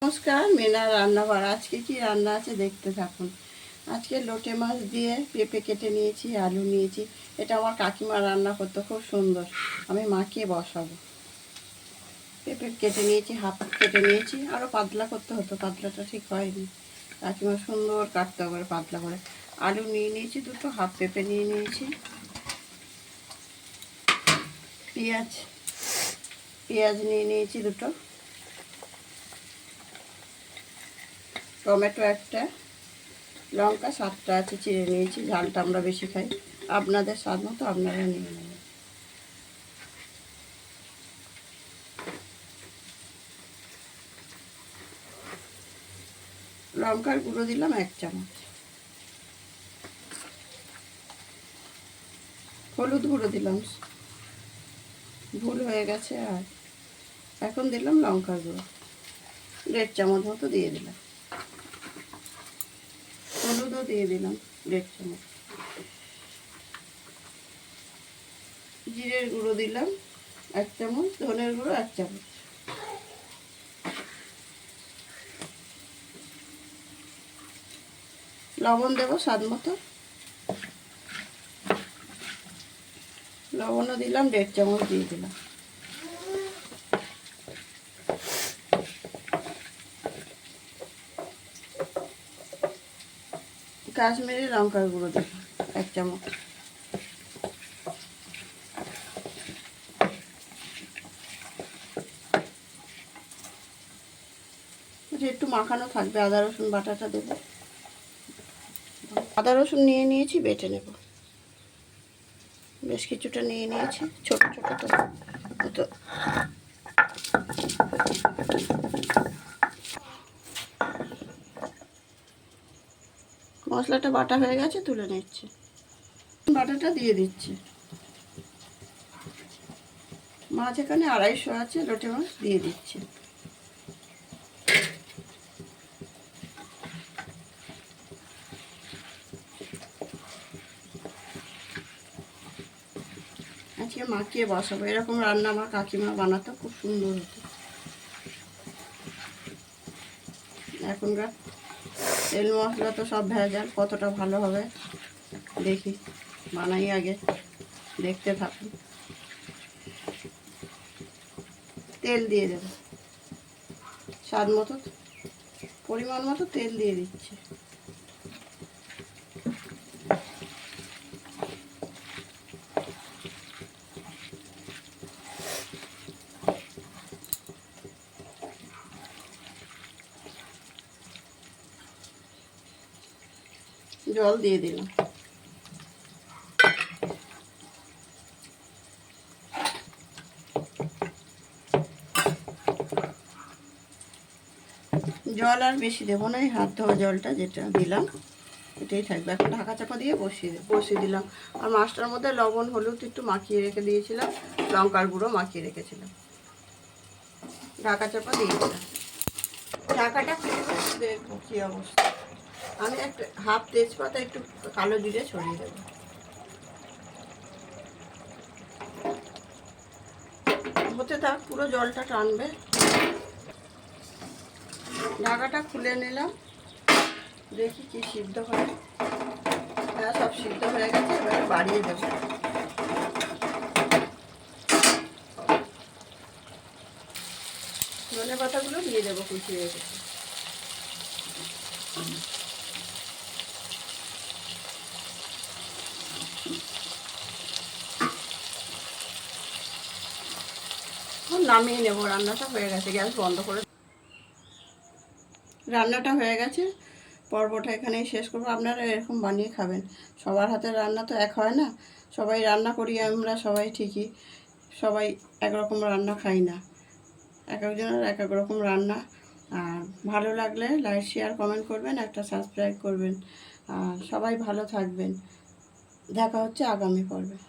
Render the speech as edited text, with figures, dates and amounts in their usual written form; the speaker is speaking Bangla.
নমস্কার, মিনা রান্নাঘর। আজকে কি রান্না আছে দেখতে থাকুন। আজকে লোটে মাছ দিয়ে পেঁপে কেটে নিয়েছি, আলু নিয়েছি। এটা আমার কাকিমা রান্না করতে খুব সুন্দর, আমি মাখিয়ে বসাবো। পেঁপে কেটে নিয়েছি, হাফ কেটে নিয়েছি। আরও পাতলা করতে হতো, পাতলাটা ঠিক হয়নি। কাকিমা সুন্দর কাটতে হবে পাতলা করে। আলু নিয়ে নিয়েছি দুটো, হাফ পেঁপে নিয়ে নিয়েছি। পেঁয়াজ নিয়ে নিয়েছি দুটো, টমেটো একটা, লঙ্কা 7টা আছে চিড়ে নিয়েছি। ঝালটা আমরা বেশি খাই, আপনাদের স্বাদ মতো আপনারা নিয়ে নেবেন। লঙ্কার গুঁড়ো দিলাম 1 চামচ, হলুদ গুঁড়ো দিলাম, ভুল হয়ে গেছে। আর এখন দিলাম লঙ্কার গুঁড়ো 1.5 চামচ মতো দিয়ে দিলাম। হলুদও দিয়ে দিলাম 1.5 চামচ। জিরের গুঁড়ো দিলাম 1 চামচ, ধনের গুঁড়ো 1 চামচ। লবণ দেবো স্বাদ মতো, লবণও দিলাম 1.5 চামচ দিয়ে দিলাম। কাশ্মীরি লঙ্কার গুঁড়ো দিলাম 1 চামচ। একটু মাখানো থাকবে, আদা রসুন বাটাটা দেবো। আদা রসুন নিয়ে নিয়েছি, বেটে নেব। বেশ কিছুটা নিয়ে নিয়েছি, ছোট ছোট তো। মশলাটা বাটা হয়ে গেছে, তুলে নিচ্ছি। বাটাটা দিয়ে দিচ্ছি। মাছ এখানে 250 আছে, লোটে মাছ দিয়ে দিচ্ছি। আজকে মাখিয়ে বসাবো। এরকম রান্না আমার কাকিমা বানাতো, খুব সুন্দর হতো। এখনকার তেল মশলা তো সব ভেজাল, কতটা ভালো হবে দেখি, বানাই আগে, দেখতে থাকুন। তেল দিয়ে দেব স্বাদ মতো, পরিমাণ মতো তেল দিয়ে দিচ্ছি। জল দিয়ে দিলাম। জল আর বেশি দেবো না, এই হাত ধোয়া জলটা যেটা দিলাম এটাই থাকবে। এখন ঢাকা চাপা দিয়ে বসিয়ে দিলাম। আর মাছটার মধ্যে লবণ হলুদ একটু মাখিয়ে রেখে দিয়েছিলাম, লঙ্কার গুঁড়ো মাখিয়ে রেখেছিলাম। ঢাকা চাপা দিয়ে দিলাম। ঢাকাটা খুলে দেখবো কী অবস্থা। আমি একটা হাফ তেজপাতা, একটু কালো জিরে ছড়িয়ে দেবো। হতে থাক, পুরো জলটা টানবে। ঢাকাটা খুলে নিলাম, দেখি কি সিদ্ধ হয়। হ্যাঁ, সব সিদ্ধ হয়ে গেছে, এবার বাড়িয়ে দেবো। ধনে পাতাগুলো দিয়ে দেবো কুচিয়ে রেখেছি। নামিয়ে নেবো, রান্নাটা হয়ে গেছে, গ্যাস বন্ধ করে। রান্নাটা হয়ে গেছে, পর্বটা এখানেই শেষ করবো। আপনারা এরকম বানিয়ে খাবেন। সবার হাতের রান্না তো এক হয় না, সবাই রান্না করি আমরা সবাই ঠিকই, সবাই একরকম রান্না খাই না, এক একজনের এক এক রকম রান্না। আর ভালো লাগলে লাইক শেয়ার কমেন্ট করবেন, একটা সাবস্ক্রাইব করবেন। আর সবাই ভালো থাকবেন। দেখা হচ্ছে আগামী পর্বে।